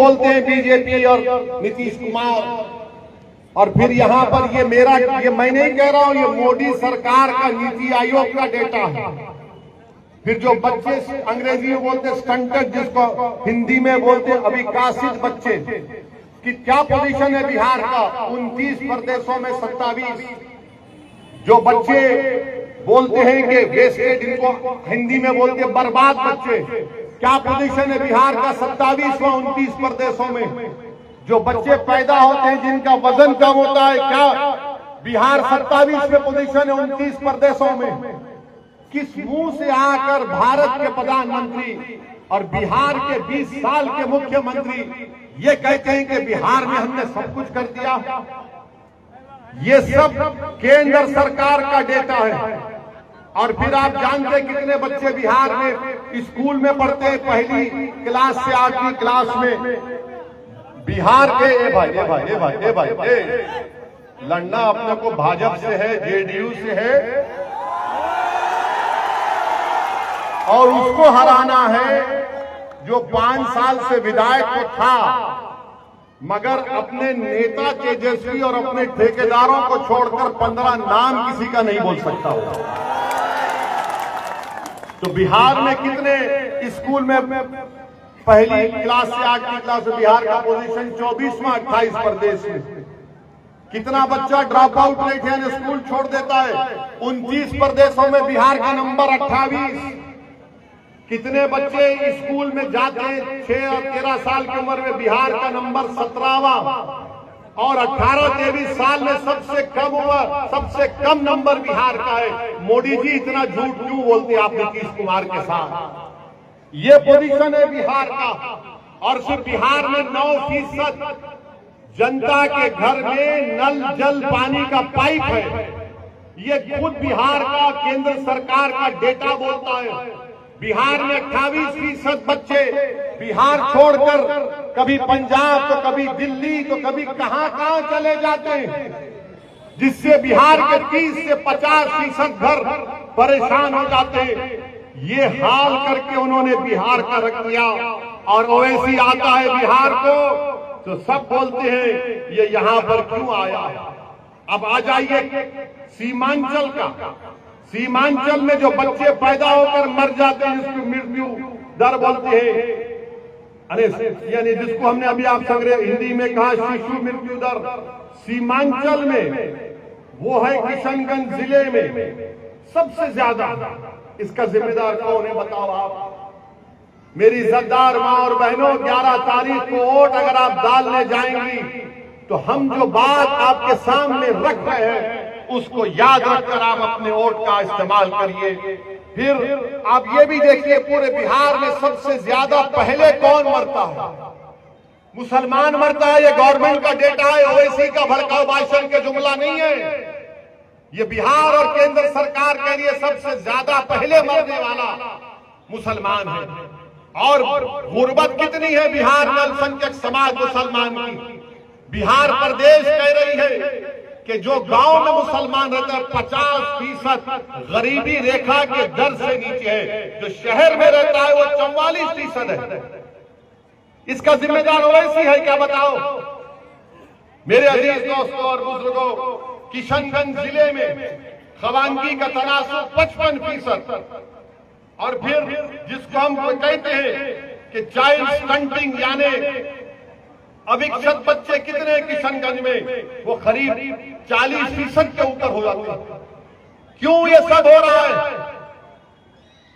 बोलते हैं बीजेपी और नीतीश कुमार, और फिर यहाँ पर ये मैं नहीं कह रहा हूं, ये मोदी सरकार का नीति आयोग का डेटा है। फिर जो बच्चे अंग्रेजी में बोलते स्टंटेड, जिसको हिंदी में बोलते अविकसित बच्चे, कि क्या पोजीशन है बिहार का 29 प्रदेशों में 27। जो बच्चे बोलते हैं कि वेस्टेड, इनको हिंदी में बोलते बर्बाद बच्चे, क्या पोजीशन है बिहार का 27वां 29 प्रदेशों में। जो बच्चे पैदा होते हैं जिनका वजन कम होता है, क्या बिहार 27वें पोजीशन है 29 प्रदेशों में। किस मुंह से आकर भारत के प्रधानमंत्री और बिहार के 20 साल के मुख्यमंत्री ये कहते हैं कि बिहार में हमने सब कुछ कर दिया। ये सब केंद्र सरकार का डेटा है। और फिर आप जानते हैं कितने बच्चे बिहार में स्कूल में पढ़ते हैं, पहली क्लास से 8वीं क्लास में। बिहार के ए भाई लड़ना अपने को भाजपा से है, जेडीयू से है, और उसको हराना है जो 5 साल से विधायक को था, मगर अपने नेता तेजस्वी और अपने ठेकेदारों को छोड़कर 15 नाम किसी का नहीं बोल सकता हो। तो बिहार में कितने स्कूल में पहली क्लास से 8वीं क्लास में बिहार का पोजीशन 24वां 28 प्रदेश में। कितना बच्चा ड्रॉप आउट रेट है, स्कूल छोड़ देता है। 29 प्रदेशों में बिहार का नंबर 28। कितने बच्चे स्कूल में जाते हैं 6 और 13 साल की उम्र में, बिहार का नंबर 17वां। और 18-23 साल में सबसे कम उम्र, सबसे कम नंबर बिहार का है। मोदी जी इतना झूठ क्यों बोलते हैं आप नीतीश कुमार के साथ? ये पोजीशन है बिहार का। और सिर्फ बिहार में 9% जनता के घर में नल जल पानी का पाइप है। ये खुद बिहार का केंद्र सरकार का डेटा बोलता है। बिहार में 28% बच्चे बिहार छोड़कर कभी पंजाब तो कभी दिल्ली तो कभी कहां चले जाते हैं, जिससे बिहार के 30 से 50% घर परेशान हो जाते हैं। ये हाल करके उन्होंने बिहार का रख दिया। और ओवैसी आता है बिहार को तो सब बोलते हैं ये यहां पर क्यों आया। अब आ जाइए सीमांचल का। सीमांचल में जो बच्चे पैदा होकर मर जाते हैं, जिसकी मृत्यु दर बोलते हैं, अरे यानी जिसको हमने अभी आप हिंदी में कहा शिशु मृत्यु दर, सीमांचल में वो है किशनगंज जिले में सबसे ज्यादा। इसका जिम्मेदार कौन है बताओ आप? मेरी इज्जतदार मां और बहनों, 11 तारीख को वोट अगर आप डालने जाएंगी तो हम जो बात आपके सामने रख रहे हैं उसको याद रखकर आप अपने वोट का इस्तेमाल करिए। फिर आप ये भी देखिए पूरे बिहार में सबसे ज्यादा पहले कौन मरता है? मुसलमान मरता है। ये गवर्नमेंट का डेटा है, ओवैसी का भड़काऊ भाषण के जुमला नहीं है। ये बिहार और केंद्र सरकार के लिए सबसे ज्यादा पहले मरने वाला मुसलमान है। और गुर्बत कितनी है बिहार में अल्पसंख्यक समाज मुसलमान की। बिहार प्रदेश कह रही है कि जो गांव में मुसलमान रहता है 50% गरीबी रेखा के दर से नीचे है, जो शहर में रहता है वो 44% है। इसका जिम्मेदार ओवैसी है क्या बताओ? मेरे अजीज दोस्तों और बुजुर्गों, किशनगंज जिले में खवानगी का तनासुब 55%। और फिर जिसको हम कहते हैं कि चाइल्ड स्टंटिंग यानी अविकसित बच्चे कितने किशनगंज में, वो करीब 40% के ऊपर हो जाते हैं। क्यों ये सब हो रहा है?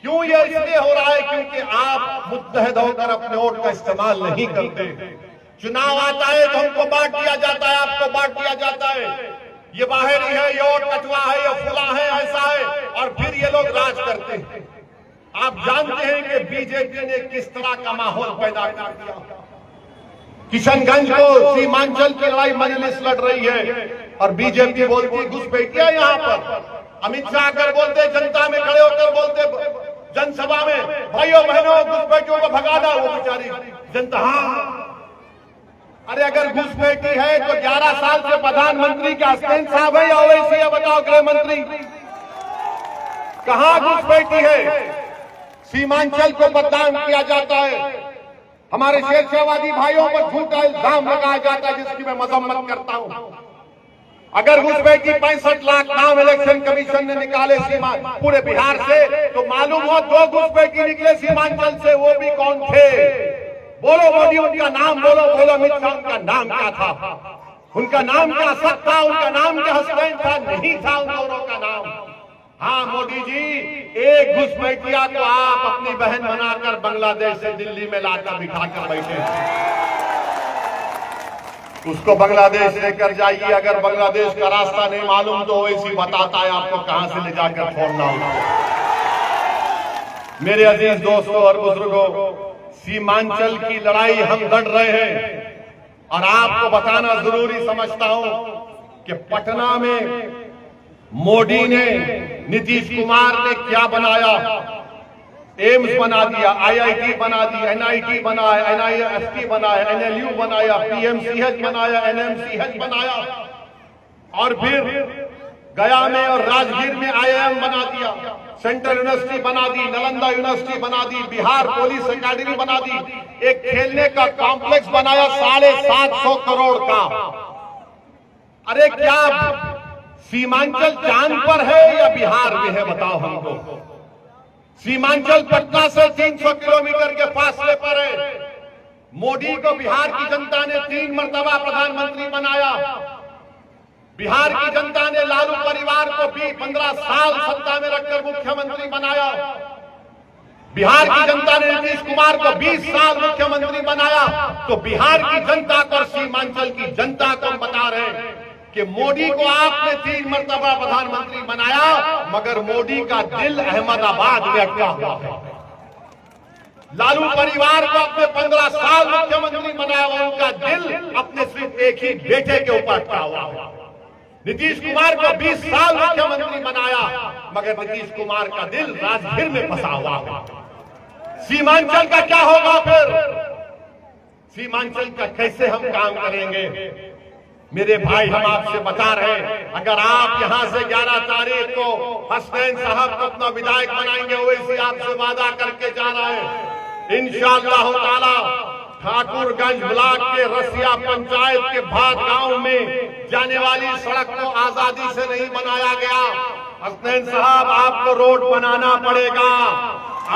क्यों ये इसलिए हो रहा है क्योंकि आप मुत्तहद होकर अपने वोट का इस्तेमाल नहीं करते। चुनाव आता है तो हमको बांट दिया जाता है, आपको बांट दिया जाता है। ये बाहरी है, ये वोट कटवा है, ये फुला है, ऐसा है, और फिर ये लोग राज करते हैं। आप जानते हैं कि बीजेपी ने किस तरह का माहौल पैदा कर दिया। किशनगंज को सीमांचल की लड़ाई मजलिस लड़ रही है और बीजेपी बोलती घुसपैठिया यहां पर। अमित शाह कर बोलते, जनता में खड़े होकर बोलते जनसभा में, भाइयों बहनों घुसपैठियों को भगा दो। वो बेचारी जनता, हाँ अरे अगर घुसपैठी है तो 11 साल से प्रधानमंत्री के हसनैन साहब है या ओवैसी है? बताओ गृह मंत्री, कहां घुसपैठी है? सीमांचल को बदनाम किया जाता है। हमारे शेरशाहवादी भाइयों पर झूठा इल्जाम लगाया जाता है, जिसकी मैं मजम्मत करता हूं। अगर घुसपैठी 65 लाख नाम इलेक्शन कमीशन ने निकाले पूरे बिहार से, तो मालूम हो 2 घुसपैठी निकले सीमांचल से, वो भी कौन थे? बोलो मोदी, उनका नाम बोलो। बोलो अमित शाह, उनका नाम क्या था? उनका नाम क्या असद था? उनका नाम क्या हसनैन था? नहीं था उन दोनों का नाम। हाँ मोदी जी, एक घुसपैठिया को आप अपनी बहन बनाकर बांग्लादेश से दिल्ली में लाकर बिठाकर बैठे, उसको बांग्लादेश लेकर जाइए। अगर बांग्लादेश का रास्ता नहीं मालूम तो वैसी बताता है आपको कहां से ले जाकर छोड़ना होगा। मेरे अजीज दोस्तों और बुजुर्गों, सीमांचल की लड़ाई हम लड़ रहे हैं, और आपको बताना जरूरी समझता हूं कि पटना में मोदी ने, नीतीश कुमार ने क्या बनाया? एम्स बना दिया, IIT बना दी, NIT बनाया, NIST बनाया, NLU बनाया, PMCH बनाया, NMCH बनाया, और फिर गया में और राजगीर में IIM बना दिया, सेंट्रल यूनिवर्सिटी बना दी, नालंदा यूनिवर्सिटी बना दी, बिहार पुलिस अकेडमी बना दी, एक खेलने का कॉम्प्लेक्स बनाया 750 करोड़ का। अरे क्या सीमांचल चांद पर है या बिहार में है? बताओ हमको। सीमांचल पटना से 300 किलोमीटर के फासले पर है। मोदी को बिहार की जनता ने 3 मर्तबा प्रधानमंत्री बनाया। बिहार की जनता ने लालू परिवार को भी 15 साल सत्ता में रखकर मुख्यमंत्री बनाया। बिहार की जनता ने नीतीश कुमार को 20 साल मुख्यमंत्री बनाया। तो बिहार की जनता को और सीमांचल की जनता को हम बता रहे हैं कि मोदी को आपने 3 मर्तबा प्रधानमंत्री बनाया, मगर मोदी का दिल अहमदाबाद में अटका हुआ है। लालू परिवार को आपने 15 साल मुख्यमंत्री बनाया, उनका दिल अपने सिर्फ एक ही बेटे के ऊपर अटका हुआ है। नीतीश कुमार को 20 साल मुख्यमंत्री बनाया, मगर नीतीश कुमार का दिल राजगीर में फंसा हुआ है। सीमांचल का क्या होगा फिर? सीमांचल का कैसे हम काम करेंगे? मेरे भाई, हम आपसे बता रहे हैं, अगर आप यहां से 11 तारीख को हसनैन साहब को अपना विधायक बनाएंगे, वैसे आपसे वादा करके जा रहे हैं इंशाअल्लाह ताला। ठाकुरगंज ब्लॉक के रसिया पंचायत के भात गांव में जाने वाली सड़क को आजादी से नहीं बनाया गया। हसनैन साहब, आपको रोड बनाना पड़ेगा,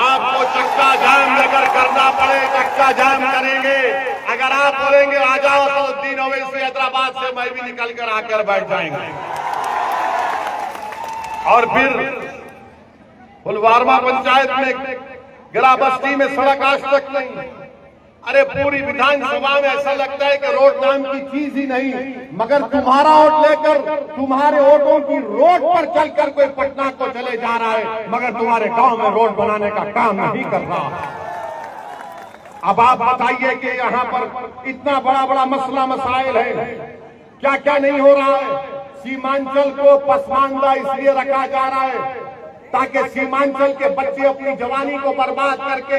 आपको चक्का जाम लेकर करना पड़े, चक्का जाम करेंगे। अगर आप बोलेंगे आ जाओ, तो दिन ओवैसी हैदराबाद से मैं भी निकल कर आकर बैठ जाएंगे। और फिर पुलवामा पंचायत में गिराबस्ती में सड़क आज तक नहीं। अरे पूरी विधानसभा में ऐसा लगता है कि रोड नाम की चीज ही नहीं, मगर तुम्हारा वोट लेकर, तुम्हारे वोटों की रोड पर चलकर कोई पटना को चले जा रहा है, मगर तुम्हारे गांव में रोड बनाने का काम नहीं कर रहा। अब आप बताइए कि यहाँ पर इतना बड़ा बड़ा मसला मसाइल है, क्या क्या नहीं हो रहा है? सीमांचल को पसमानदा इसलिए रखा जा रहा है ताकि सीमांचल के बच्चे अपनी जवानी को बर्बाद करके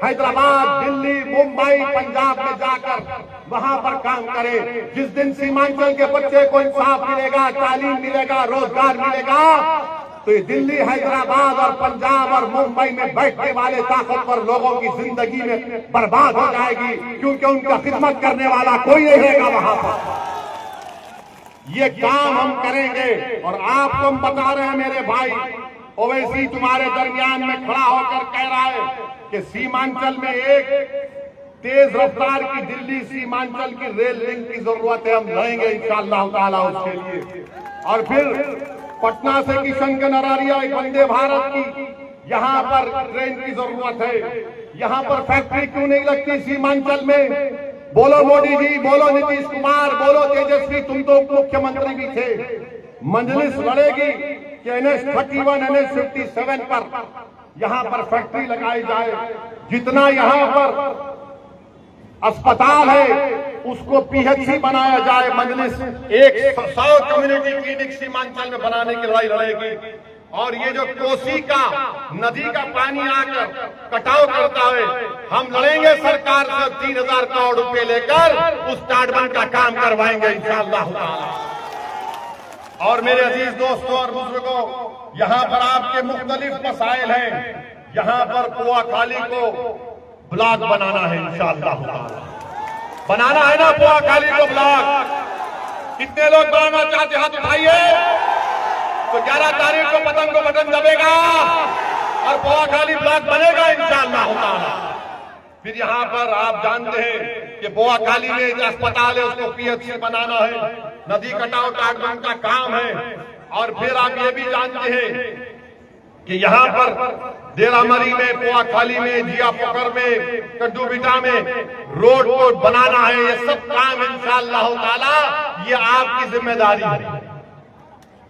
हैदराबाद, दिल्ली, मुंबई, पंजाब में जाकर वहां पर काम करें। जिस दिन सीमांचल के बच्चे को इंसाफ मिलेगा, तालीम मिलेगा, रोजगार मिलेगा, तो ये दिल्ली, हैदराबाद और पंजाब और मुंबई में बैठने वाले ताकतवर लोगों की जिंदगी में बर्बाद हो जाएगी, क्योंकि उनका खिदमत करने वाला कोई नहीं रहेगा वहां पर। ये काम हम करेंगे, और आपको हम बता रहे हैं मेरे भाई, ओवैसी तुम्हारे दरमियान में खड़ा होकर कह रहा है कि सीमांचल में एक तेज रफ्तार की दिल्ली सीमांचल की रेल लिंक की जरूरत है। हम लड़ेंगे इंशाअल्लाह ताला उसके लिए। और फिर पटना से किशनगंज अररिया एक वंदे भारत की यहाँ पर ट्रेन की जरूरत है। यहाँ पर फैक्ट्री क्यों नहीं लगती सीमांचल में? बोलो मोदी जी, बोलो नीतीश कुमार, बोलो तेजस्वी, तुम तो उप मुख्यमंत्री भी थे। मजलिस लड़ेगी कि NH-31, NH-57 पर यहाँ पर फैक्ट्री लगाई जाए। जितना यहाँ पर अस्पताल है उसको PHC बनाया जाए। मजलिस 100 कम्युनिटी क्लिनिक सीमांचल में बनाने की लड़ाई लड़ेगी। और ये जो कोसी का नदी का पानी आकर कटाव करता है, हम लड़ेंगे सरकार से 3000 करोड़ रुपए लेकर उस टाटबंध का काम करवाएंगे इंशाअल्लाह ताला। और मेरे अजीज दोस्तों और बुजुर्गों, यहाँ पर आपके मुख्तलिफ मसाइल हैं। यहाँ पर कुआखाली को ब्लॉक बनाना है इंशाअल्लाह ताला। बनाना है ना पोहाखाली को ब्लॉक? कितने लोग बनाना चाहते हाथ उठाइए। तो 11 तारीख को पतंग को बटन दबेगा और पोहाखाली ब्लॉक बनेगा इंशाअल्लाह ताला। फिर यहाँ पर आप जानते हैं कि पोहाखाली में जो अस्पताल है उसको पीएचसी बनाना है, नदी कटाव काटबंद का काम है। और फिर आप ये भी जानते हैं कि यहाँ पर डेरामरी में, पोहाखाली में, जिया पोखर में, कड्डू बिटा में रोड को बनाना है। ये सब काम इंशाअल्लाह ताला ये आपकी जिम्मेदारी है।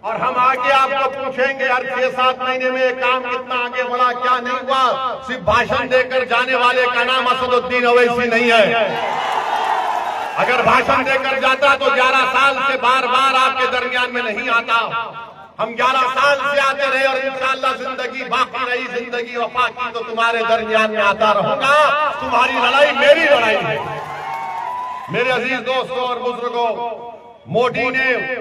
और हम आगे आपको पूछेंगे हर 6-7 महीने में ये काम कितना आगे बढ़ा, क्या नहीं हुआ। सिर्फ भाषण देकर जाने वाले का नाम असदुद्दीन ओवैसी नहीं है। अगर भाषण देकर जाता तो 11 साल से बार बार आपके दरमियान में नहीं आता। हम 11 साल से आते रहे और इंशाअल्लाह जिंदगी बाकी रही, जिंदगी वफा की तो तुम्हारे दरमियान में आता रहूंगा। तुम्हारी लड़ाई मेरी लड़ाई है। मेरे अजीज दोस्तों और बुजुर्गों, मोदी ने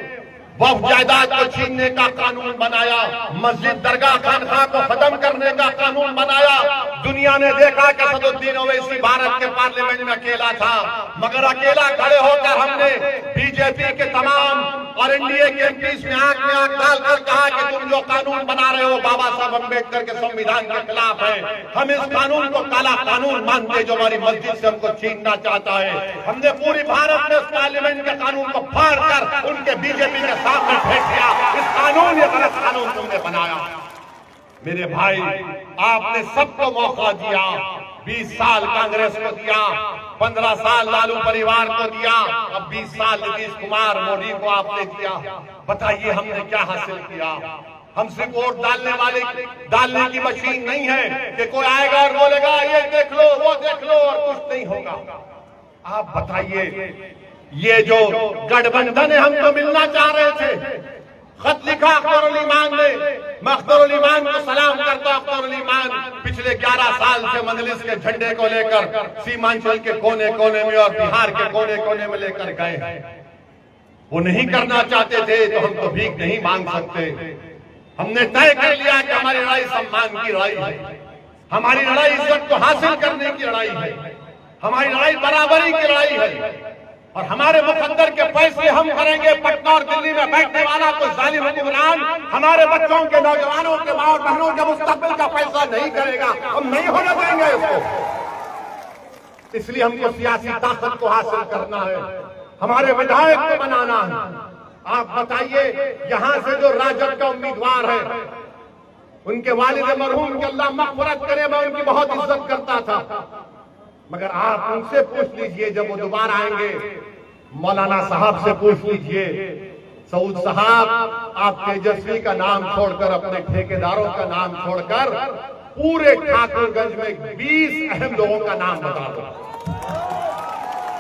वक्फ जायदाद को छीनने का कानून बनाया, मस्जिद दरगाह खानखा को खत्म करने का कानून बनाया। दुनिया ने देखा कि असदुद्दीन ओवैसी भारत के पार्लियामेंट में अकेला था, मगर अकेला खड़े होकर हमने बीजेपी के तमाम और एनडीए के एमपीज में आंख डालकर कहा कि तुम जो कानून बना रहे हो बाबा साहब अम्बेडकर के संविधान के खिलाफ है। हम इस कानून को काला कानून मानते जो हमारी मस्जिद से हमको छीनना चाहता है। हमने पूरी भारत में उस पार्लियामेंट के कानून को फाड़ कर उनके बीजेपी के सामने फेंक दिया। इस कानून, ये गलत कानून तुमने बनाया। मेरे भाई, आपने सबको मौका दिया। 20 साल कांग्रेस को दिया, 15 साल लालू परिवार को दिया, अब 20 साल नीतीश कुमार मोदी को आपने दिया। बताइए हमने क्या हासिल किया? हम सिर्फ वोट डालने की मशीन नहीं है कि कोई आएगा और बोलेगा ये देख लो, वो देख लो और कुछ नहीं होगा। आप बताइए, ये जो गठबंधन है, हम तो मिलना चाह रहे थे। खत लिखा अख्तरुल ईमान ने, मैं अख्तरुल ईमान को सलाम करता हूं। अख्तरुल ईमान पिछले 11 साल से मजलिस के झंडे को लेकर सीमांचल के कोने कोने में और बिहार के कोने कोने में लेकर गए। वो नहीं करना चाहते थे तो हम तो भीख नहीं मांग सकते। हमने तय कर लिया कि हमारी लड़ाई सम्मान की लड़ाई है, हमारी लड़ाई इज्जत को हासिल करने की लड़ाई है, हमारी लड़ाई बराबरी की लड़ाई है। और हमारे मुकद्दर के फैसले हम करेंगे। पटना और दिल्ली में बैठने वाला कोई जालिम हुक्मरान हमारे बच्चों के, नौजवानों के, माँ और बहनों के मुस्तकबिल का फैसला नहीं करेगा। हम नहीं होने देंगे इसको। इसलिए हमको सियासी ताकत को हासिल करना है, हमारे विधायक को बनाना है। आप बताइए, यहाँ से जो राजद का उम्मीदवार है, उनके वालिद मरहूम के अल्लाह मग़फ़िरत करे, मैं उनकी बहुत इज्जत करता था। मगर आप उनसे पूछ लीजिए, जब वो दोबारा आएंगे, मौलाना साहब से पूछ लीजिए, सऊद साहब आप तेजस्वी का नाम छोड़कर, अपने ठेकेदारों का नाम छोड़कर पूरे ठाकुरगंज में 20 अहम लोगों का नाम बता दो।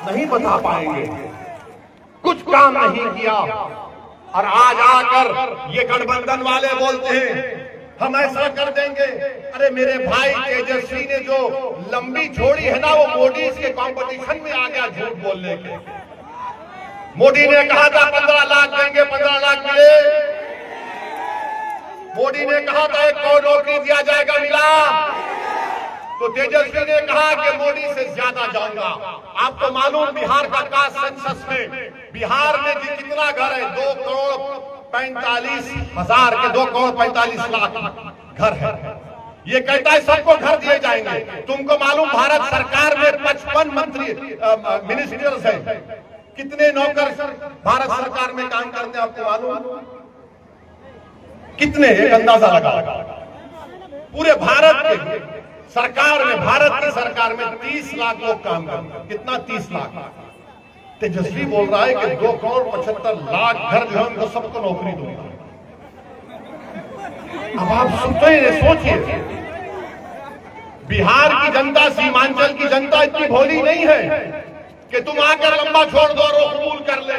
नहीं बता पाएंगे, कुछ काम नहीं किया। और आज आकर ये गठबंधन वाले बोलते हैं हम ऐसा कर देंगे। अरे मेरे भाई, तेजस्वी ने जो लंबी छोड़ी है ना, वो मोदी के कंपटीशन में आ गया झूठ बोलने के। मोदी ने कहा था 15 लाख देंगे, 15 लाख मिले। मोदी ने कहा था 1 करोड़ नौकरी दिया जाएगा, मिला। तो तेजस्वी ने कहा कि मोदी से ज्यादा जाऊंगा। आपको मालूम, बिहार का कास्ट सेंसस में बिहार में कितना घर है? 2,45,000 के 2,45,00,000 घर है। ये कहता है सबको घर दिए जाएंगे। तुमको मालूम, भारत सरकार में 55 मंत्री मिनिस्टर्स हैं। कितने नौकर भारत सरकार में काम करते हैं आपको मालूम? कितने? एक अंदाजा लगा। पूरे भारत के सरकार में, भारत की सरकार में 30 लाख लोग काम करते हैं। कितना? 30 लाख। तेजस्वी बोल रहा है कि 2,75,00,000 घर जो है उनको सबको नौकरी दूंगा। अब आप सोचिए, बिहार की जनता, सीमांचल की जनता इतनी भोली नहीं है कि तुम आकर लंबा छोड़ दो और कबूल कर ले।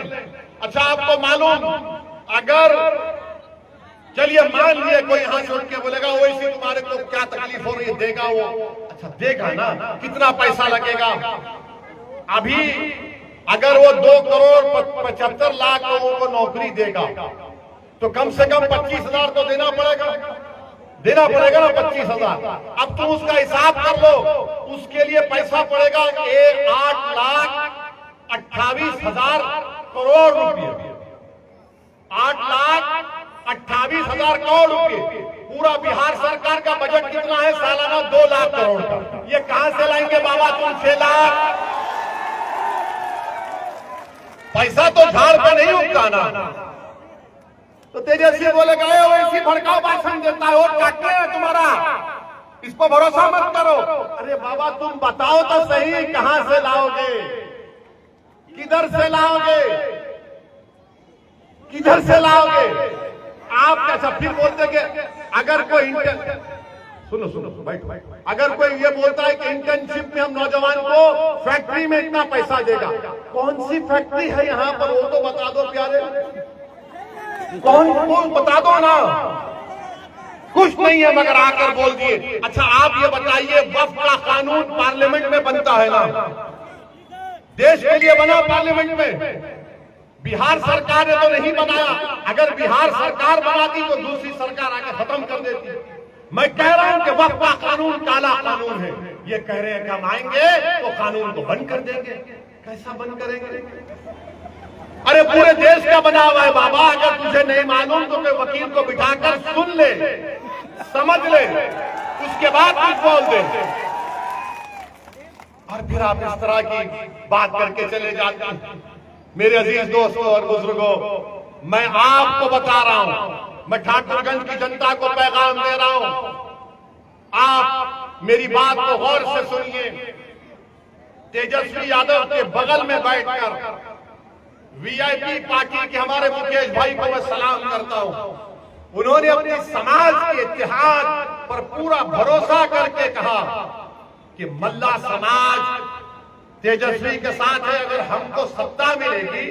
अच्छा, आपको मालूम, अगर चलिए मान लिए कोई यहां छोड़ के बोलेगा वैसे तुम्हारे को क्या तकलीफ हो रही है, देगा वो? अच्छा देगा ना, कितना पैसा लगेगा? अभी अगर वो 2,75,00,000 लोगों को नौकरी देगा तो कम से कम 25,000 तो देना पड़ेगा। देना पड़ेगा ना 25,000। अब तुम उसका हिसाब कर लो, उसके लिए पैसा पड़ेगा 8,28,000 करोड़ रुपए। 8,28,000 करोड़ रुपए। पूरा बिहार सरकार का बजट कितना है? सालाना 2 लाख करोड़ का। ये कहां से लाएंगे बाबा तुम 6 लाख? पैसा तो झाड़ पे नहीं उगता ना। तो तेजस्वी बोलेगा वैसी भड़काऊ भाषण देता है, वोट काटते हैं तुम्हारा, इस पर भरोसा मत करो। अरे बाबा तुम बताओ तो सही, कहां से लाओगे, किधर से लाओगे, किधर से लाओगे? आप कैसा फिर बोलते कि अगर कोई सुनो बैठो, अगर कोई ये बोलता है कि इंटर्नशिप में हम नौजवान को फैक्ट्री में इतना पैसा देगा, कौन सी फैक्ट्री है यहाँ पर? वो तो बता दो प्यारे, कौन बता दो ना। कुछ नहीं है मगर आकर बोल दिए। अच्छा आप ये बताइए, वक्फ का कानून पार्लियामेंट में बनता है ना, देश के लिए बना पार्लियामेंट में, बिहार सरकार ने तो नहीं बनाया। अगर बिहार सरकार बनाती तो दूसरी सरकार आकर खत्म कर देती। मैं कह रहा हूं कि वक्फ का कानून काला कानून है। ये कह रहे हैं कि हम आएंगे तो कानून को बंद कर देंगे। कैसा बंद करेंगे? अरे पूरे देश का बना हुआ है बाबा। अगर तुझे नहीं मालूम तो कोई वकील को बिठाकर सुन ले, समझ ले, उसके बाद कुछ बोल दे। और फिर आप इस तरह की बात करके चले जाते हैं। मेरे अजीज दोस्तों और बुजुर्गों, मैं आपको बता रहा हूं, मैं ठाकुरगंज की जनता को पैगाम दे रहा हूं, आप मेरी बात को गौर से सुनिए। तेजस्वी यादव के बगल में बैठकर वीआईपी पार्टी के हमारे मुकेश भाई को मैं सलाम करता हूं। उन्होंने अपने समाज के इतिहास पर पूरा भरोसा करके कहा कि मल्ला समाज तेजस्वी के साथ है। अगर हमको सत्ता मिलेगी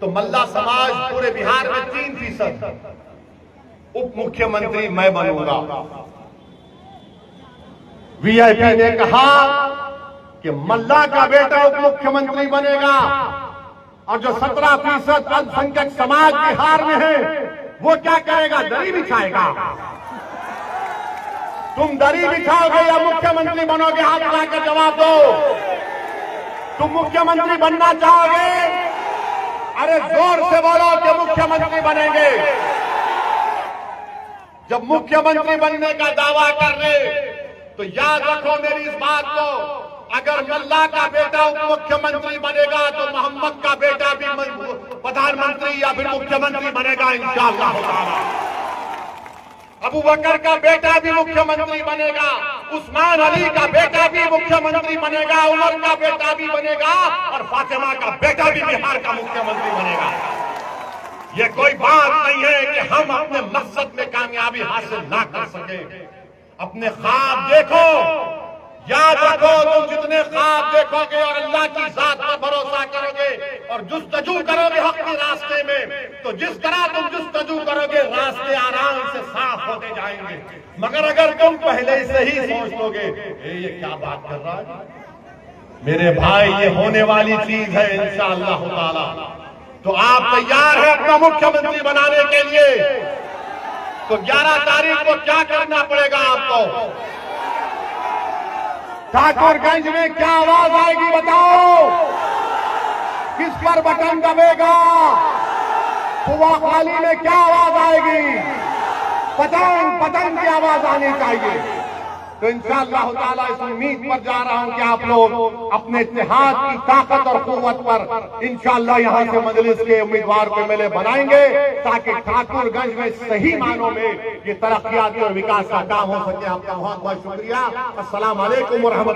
तो मल्ला समाज पूरे बिहार में 3% उप मुख्यमंत्री मैं बनूंगा। वीआईपी ने कहा कि मल्ला का बेटा उप मुख्यमंत्री बनेगा और जो 17% अल्पसंख्यक समाज बिहार में है वो क्या करेगा? दरी बिछाएगा। तुम दरी बिछाओगे या मुख्यमंत्री बनोगे? हाथ लाकर जवाब दो। तुम मुख्यमंत्री बनना चाहोगे? अरे जोर से बोलो कि मुख्यमंत्री बनेंगे। जब मुख्यमंत्री बनने का दावा कर रहे तो याद रखो मेरी इस बात को, अगर मल्ला का बेटा उप मुख्यमंत्री बनेगा तो मोहम्मद का बेटा भी प्रधानमंत्री या फिर मुख्यमंत्री बनेगा इंशाअल्लाह ताला। अबू बकर का बेटा भी मुख्यमंत्री बनेगा, उस्मान अली का बेटा भी मुख्यमंत्री बनेगा, उमर का बेटा भी बनेगा और फातिमा का बेटा भी बिहार का मुख्यमंत्री बनेगा। ये कोई बात नहीं है कि हम अपने मकसद में कामयाबी हासिल ना कर सके। अपने ख्वाब देखो, याद रखो, तुम जितने ख्वाब देखोगे और अल्लाह की जात पर भरोसा करोगे और जुस्तजू करोगे हक के रास्ते में, तो जिस तरह तुम जुस्तजू करोगे रास्ते आराम से साफ होते जाएंगे। मगर अगर तुम पहले से ही सोच लोगे ये क्या बात कर रहा है मेरे भाई, ये होने वाली चीज है इंशाअल्लाह ताला। तो आप तैयार हैं अपना मुख्यमंत्री बनाने के लिए? तो 11 तारीख को क्या करना पड़ेगा आपको? ठाकुरगंज में क्या आवाज आएगी बताओ? किस पर बटन दबेगा? कुआखाली में क्या आवाज आएगी? पतंग पतंग की आवाज आनी चाहिए। तो इंशाअल्लाह ताला इस उम्मीद पर जा रहा हूं कि आप लोग अपने इत्तेहाद की ताकत और कुव्वत पर इंशाअल्लाह यहां से मजलिस के उम्मीदवार को मिले बनाएंगे, ताकि ठाकुरगंज में सही मानों में ये तरक्कियाती और विकास का काम हो सके। आपका बहुत बहुत शुक्रिया। अस्सलाम वालेकुम व रहमतुल्लाह।